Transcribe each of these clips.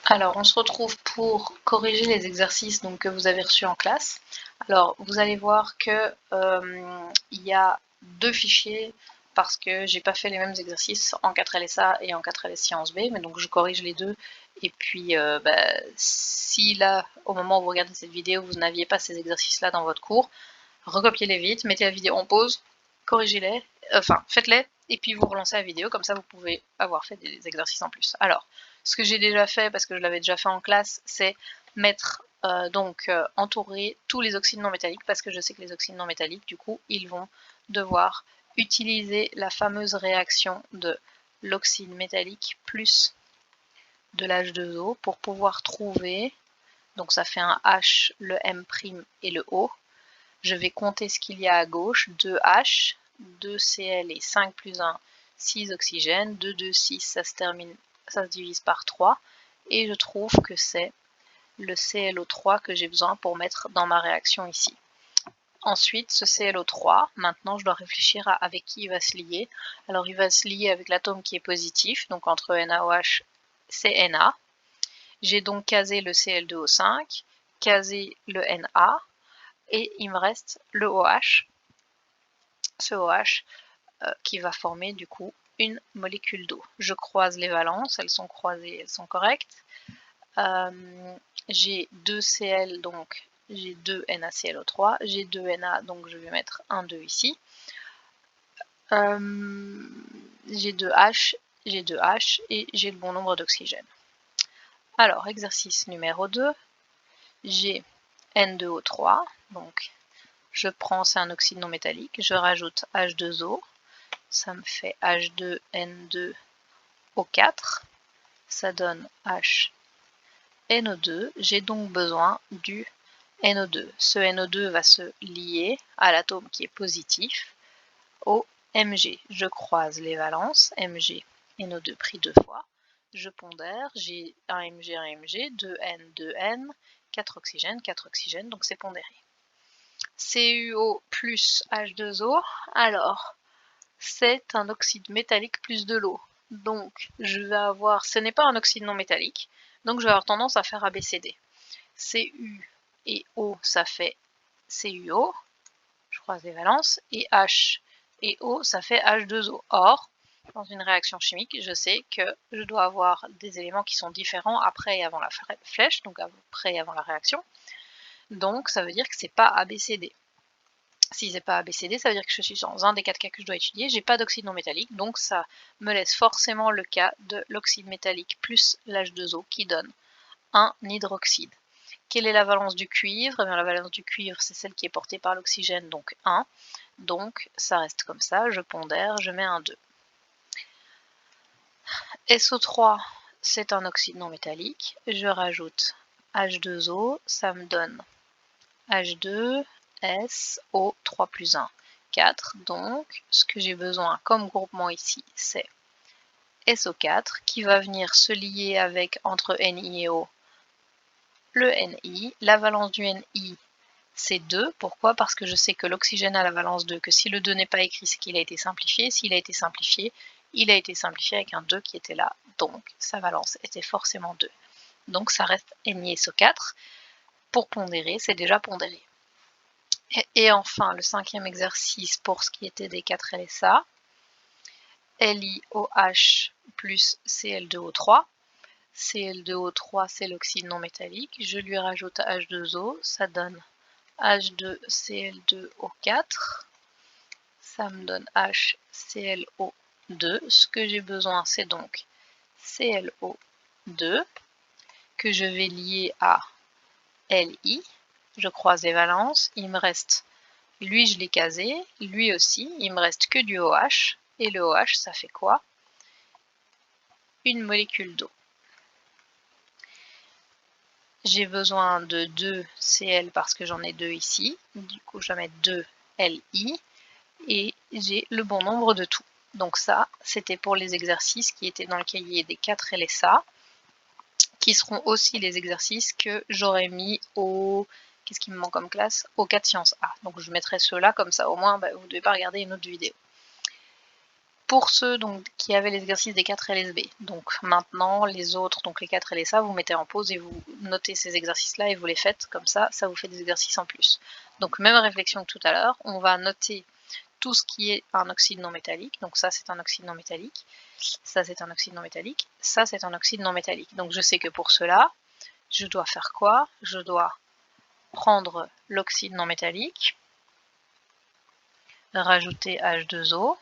Alors, on se retrouve pour corriger les exercices donc, que vous avez reçus en classe. Alors, vous allez voir que il y a deux fichiers parce que j'ai pas fait les mêmes exercices en 4LSA et en 4LS Sciences B, mais donc je corrige les deux. Et puis, si là, au moment où vous regardez cette vidéo, vous n'aviez pas ces exercices-là dans votre cours, recopiez-les vite, mettez la vidéo en pause, corrigez-les, faites-les, et puis vous relancez la vidéo, comme ça vous pouvez avoir fait des exercices en plus. Alors, ce que j'ai déjà fait, parce que je l'avais déjà fait en classe, c'est mettre, entourer tous les oxydes non métalliques, parce que je sais que les oxydes non métalliques, du coup, ils vont devoir utiliser la fameuse réaction de l'oxyde métallique plus de l'H2O pour pouvoir trouver, donc ça fait un H, le M' et le O. Je vais compter ce qu'il y a à gauche, 2H, 2Cl et 5 plus 1, 6 oxygènes, 2, 2, 6, ça se divise par 3, et je trouve que c'est le ClO3 que j'ai besoin pour mettre dans ma réaction ici. Ensuite, ce ClO3, maintenant je dois réfléchir à avec qui il va se lier. Alors il va se lier avec l'atome qui est positif, donc entre NaOH, c'est Na. J'ai donc casé le Cl2O5, casé le Na, et il me reste le OH, ce OH qui va former du coup une molécule d'eau. Je croise les valences, elles sont croisées, elles sont correctes. J'ai 2 Cl, donc j'ai 2 NaClO3, j'ai 2 Na, donc je vais mettre un 2 ici. J'ai 2 H, j'ai 2 H et j'ai le bon nombre d'oxygènes. Alors, exercice numéro 2, j'ai N2O3, donc je prends, c'est un oxyde non métallique, je rajoute H2O, ça me fait H2N2O4, ça donne HNO2, j'ai donc besoin du NO2. Ce NO2 va se lier à l'atome qui est positif au Mg. Je croise les valences, Mg, NO2 pris deux fois, je pondère, j'ai un Mg, 2N, 2N, 4 oxygènes, donc c'est pondéré. CuO plus H2O, alors c'est un oxyde métallique plus de l'eau. Donc je vais avoir, ce n'est pas un oxyde non métallique, donc je vais avoir tendance à faire ABCD. Cu et O, ça fait CuO, je croise les valences, et H et O, ça fait H2O. Or, dans une réaction chimique, je sais que je dois avoir des éléments qui sont différents après et avant la flèche, donc après et avant la réaction. Donc ça veut dire que c'est pas ABCD. Si c'est pas ABCD, ça veut dire que je suis dans un des 4 cas que je dois étudier, j'ai pas d'oxyde non métallique, donc ça me laisse forcément le cas de l'oxyde métallique plus l'H2O qui donne un hydroxyde. Quelle est la valence du cuivre? Eh bien, la valence du cuivre, c'est celle qui est portée par l'oxygène, donc 1. Donc ça reste comme ça, je pondère, je mets un 2. SO3, c'est un oxyde non métallique, je rajoute H2O, ça me donne H2, SO, 3 plus 1, 4. Donc, ce que j'ai besoin comme groupement ici, c'est SO4 qui va venir se lier avec, entre Ni et O, le Ni. La valence du Ni, c'est 2. Pourquoi? Parce que je sais que l'oxygène a la valence 2, que si le 2 n'est pas écrit, c'est qu'il a été simplifié. S'il a été simplifié, il a été simplifié avec un 2 qui était là. Donc, sa valence était forcément 2. Donc, ça reste NiSO4. Pour pondérer, c'est déjà pondéré. Et enfin, le cinquième exercice pour ce qui était des 4 LSA, LiOH plus Cl2O3. Cl2O3, c'est l'oxyde non métallique. Je lui rajoute H2O, ça donne H2Cl2O4. Ça me donne HClO2. Ce que j'ai besoin, c'est donc ClO2 que je vais lier à Li. Je croise les valences. Il me reste, lui je l'ai casé, lui aussi. Il me reste que du OH. Et le OH, ça fait quoi? Une molécule d'eau. J'ai besoin de 2 Cl parce que j'en ai 2 ici. Du coup, je vais mettre 2 Li. Et j'ai le bon nombre de tout. Donc ça, c'était pour les exercices qui étaient dans le cahier des 4 LSA, qui seront aussi les exercices que j'aurais mis au... Qu'est-ce qui me manque comme classe? Au 4 sciences A. Donc je mettrai ceux-là, comme ça au moins, vous ne devez pas regarder une autre vidéo. Pour ceux donc, qui avaient l'exercice des 4 LSB, donc maintenant les autres, donc les 4 LSA, vous mettez en pause et vous notez ces exercices-là et vous les faites, comme ça vous fait des exercices en plus. Donc même réflexion que tout à l'heure, on va noter tout ce qui est un oxyde non métallique, donc ça c'est un oxyde non métallique, ça c'est un oxyde non métallique, ça c'est un oxyde non métallique. Donc je sais que pour cela, je dois faire quoi? Je dois prendre l'oxyde non métallique, rajouter H2O,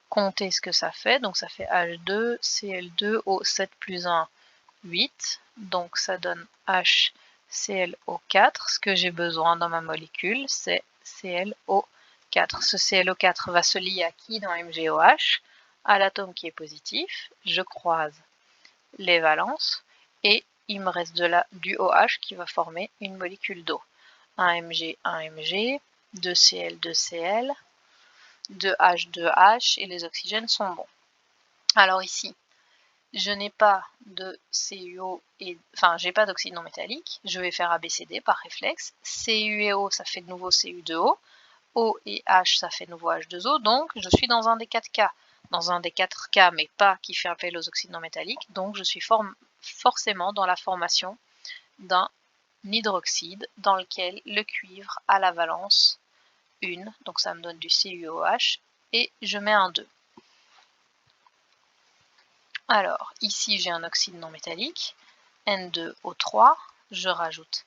compter ce que ça fait, donc ça fait H2, Cl2O7 plus 1, 8, donc ça donne HClO4, ce que j'ai besoin dans ma molécule, c'est ClO4. Ce ClO4 va se lier à qui dans MgOH? À l'atome qui est positif, je croise les valences, et il me reste du OH qui va former une molécule d'eau. 1 Mg, 1 Mg, 2 Cl, 2 Cl, 2H, 2H, et les oxygènes sont bons. Alors ici, je n'ai pas de CuO, j'ai pas d'oxyde non métallique, je vais faire ABCD par réflexe. Cu et O, ça fait de nouveau Cu2O, O et H, ça fait de nouveau H2O, donc je suis dans un des 4 cas. Dans un des 4 cas, mais pas qui fait appel aux oxydes non métalliques, donc je suis forcément dans la formation d'un hydroxyde dans lequel le cuivre a la valence 1, donc ça me donne du CuOH, et je mets un 2. Alors, ici j'ai un oxyde non métallique, N2O3, je rajoute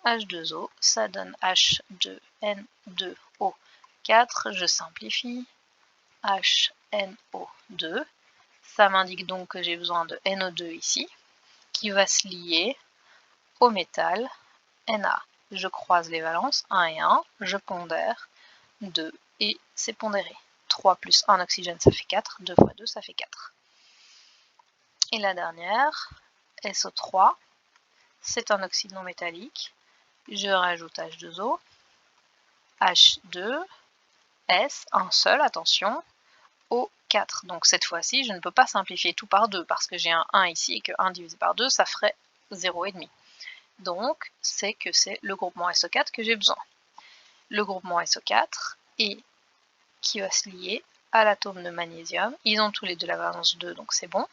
H2O, ça donne H2N2O4, je simplifie, HNO2, ça m'indique donc que j'ai besoin de NO2 ici, qui va se lier au métal Na. Je croise les valences, 1 et 1, je pondère, 2, et c'est pondéré. 3 plus 1 oxygène, ça fait 4, 2 fois 2, ça fait 4. Et la dernière, SO3, c'est un oxyde non métallique. Je rajoute H2O, H2, S, un seul, attention, O4. Donc cette fois-ci, je ne peux pas simplifier tout par 2 parce que j'ai un 1 ici et que 1 divisé par 2, ça ferait 0,5. Donc c'est que c'est le groupement SO4 que j'ai besoin. Le groupement SO4 et qui va se lier à l'atome de magnésium. Ils ont tous les deux la valence 2, donc c'est bon.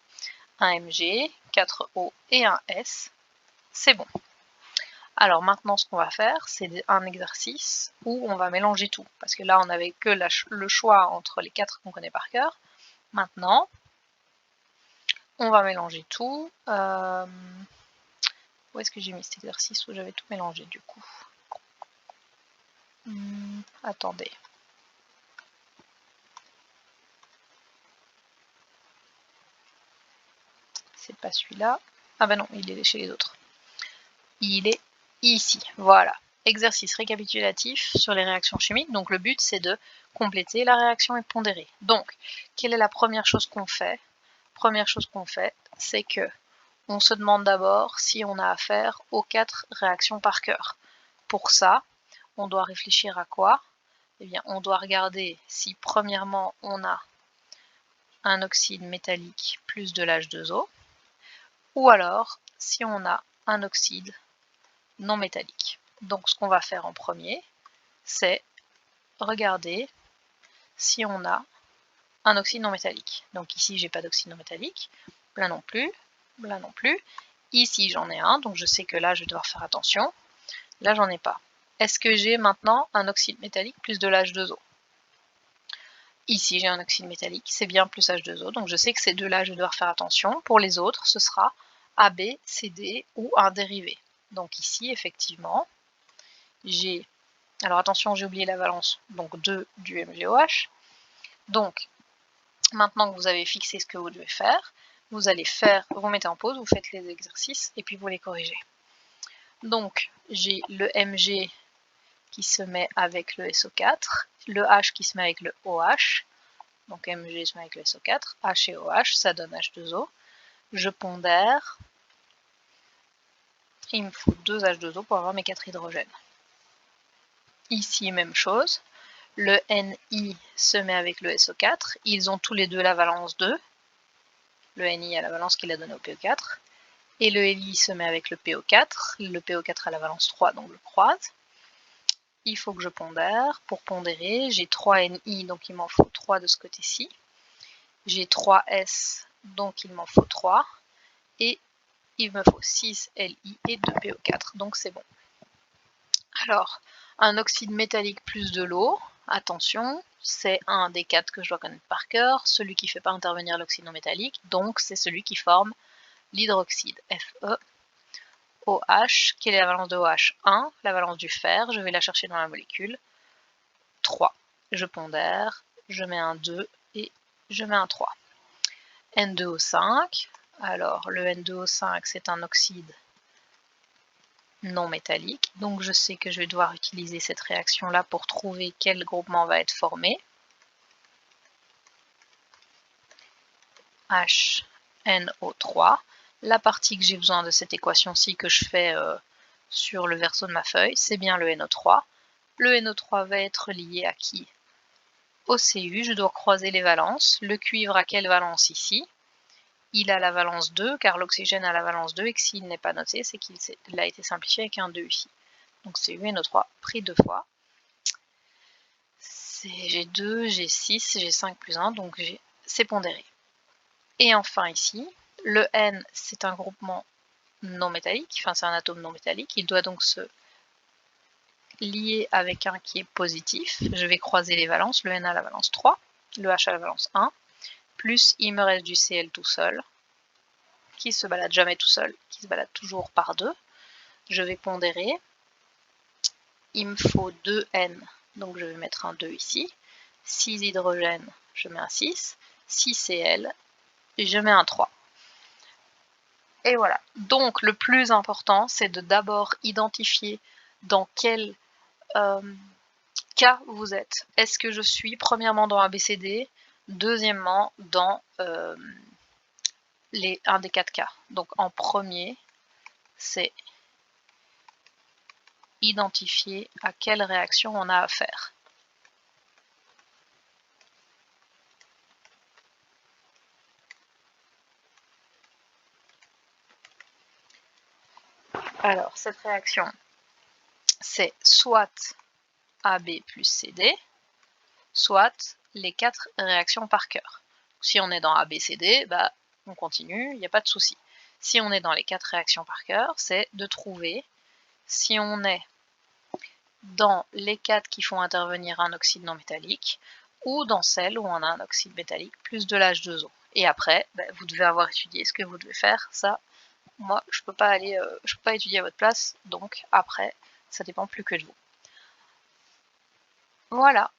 1 Mg, 4 O et 1 S, c'est bon. Alors maintenant, ce qu'on va faire, c'est un exercice où on va mélanger tout. Parce que là, on n'avait que le choix entre les 4 qu'on connaît par cœur. Maintenant, on va mélanger tout. Où est-ce que j'ai mis cet exercice où j'avais tout mélangé du coup? Attendez. C'est pas celui-là. Ah ben non, il est chez les autres. Il est ici, voilà. Exercice récapitulatif sur les réactions chimiques. Donc le but, c'est de compléter la réaction et pondérer. Donc, quelle est la première chose qu'on fait? Première chose qu'on fait, c'est que on se demande d'abord si on a affaire aux 4 réactions par cœur. Pour ça, on doit réfléchir à quoi? Eh bien, on doit regarder si premièrement on a un oxyde métallique plus de l'H2O, ou alors si on a un oxyde non métallique. Donc ce qu'on va faire en premier, c'est regarder si on a un oxyde non métallique. Donc ici, j'ai pas d'oxyde non métallique, là non plus, là non plus. Ici, j'en ai un, donc je sais que là, je vais devoir faire attention. Là, j'en ai pas. Est-ce que j'ai maintenant un oxyde métallique plus de l'H2O? Ici, j'ai un oxyde métallique, c'est bien plus H2O, donc je sais que ces deux-là, je vais devoir faire attention. Pour les autres, ce sera AB, CD ou un dérivé. Donc ici, effectivement, j'ai... Alors attention, j'ai oublié la valence, donc 2 du MgOH. Donc, maintenant que vous avez fixé ce que vous devez faire, vous allez faire, vous mettez en pause, vous faites les exercices et puis vous les corrigez. Donc, j'ai le Mg qui se met avec le SO4, le H qui se met avec le OH, donc Mg se met avec le SO4, H et OH, ça donne H2O. Je pondère, il me faut 2 H2O pour avoir mes 4 hydrogènes. Ici, même chose, le Ni se met avec le SO4, ils ont tous les deux la valence 2, le Ni a la valence qu'il a donnée au PO4, et le Li se met avec le PO4, le PO4 a la valence 3, donc je le croise. Il faut que je pondère. Pour pondérer, j'ai 3 Ni, donc il m'en faut 3 de ce côté-ci. j'ai 3 S, donc il m'en faut 3. Et il me faut 6 Li et 2 PO4, donc c'est bon. Alors, un oxyde métallique plus de l'eau, attention, c'est un des 4 que je dois connaître par cœur, celui qui ne fait pas intervenir l'oxyde non métallique, donc c'est celui qui forme l'hydroxyde Fe. OH, quelle est la valence de OH? 1, la valence du fer, je vais la chercher dans la molécule. 3, je pondère, je mets un 2 et je mets un 3. N2O5, alors le N2O5 c'est un oxyde non métallique, donc je sais que je vais devoir utiliser cette réaction là pour trouver quel groupement va être formé. HNO3, la partie que j'ai besoin de cette équation-ci que je fais sur le verso de ma feuille, c'est bien le NO3. Le NO3 va être lié à qui? Au Cu, je dois croiser les valences. Le cuivre a quelle valence ici? Il a la valence 2, car l'oxygène a la valence 2, et que s'il n'est pas noté, c'est qu'il a été simplifié avec un 2 ici. Donc c'est UNO3 pris 2 fois. J'ai 2, j'ai 6, j'ai 5 plus 1, donc c'est pondéré. Et enfin ici, le N, c'est un groupement non métallique, enfin c'est un atome non métallique, il doit donc se lier avec un qui est positif. Je vais croiser les valences, le N a la valence 3, le H a la valence 1, plus il me reste du Cl tout seul, qui se balade jamais tout seul, qui se balade toujours par 2. Je vais pondérer, il me faut 2N, donc je vais mettre un 2 ici, 6 hydrogènes, je mets un 6, 6 Cl, et je mets un 3. Et voilà, donc le plus important, c'est de d'abord identifier dans quel cas vous êtes. Est-ce que je suis premièrement dans ABCD, deuxièmement dans un des 4 cas. Donc en premier, c'est identifier à quelle réaction on a affaire. Alors, cette réaction, c'est soit AB plus CD, soit les 4 réactions par cœur. Si on est dans ABCD, bah, on continue, il n'y a pas de souci. Si on est dans les 4 réactions par cœur, c'est de trouver si on est dans les 4 qui font intervenir un oxyde non métallique ou dans celles où on a un oxyde métallique plus de l'H2O. Et après, bah, vous devez avoir étudié ce que vous devez faire. Ça, moi, je peux pas étudier à votre place, donc après, ça dépend plus que de vous. Voilà.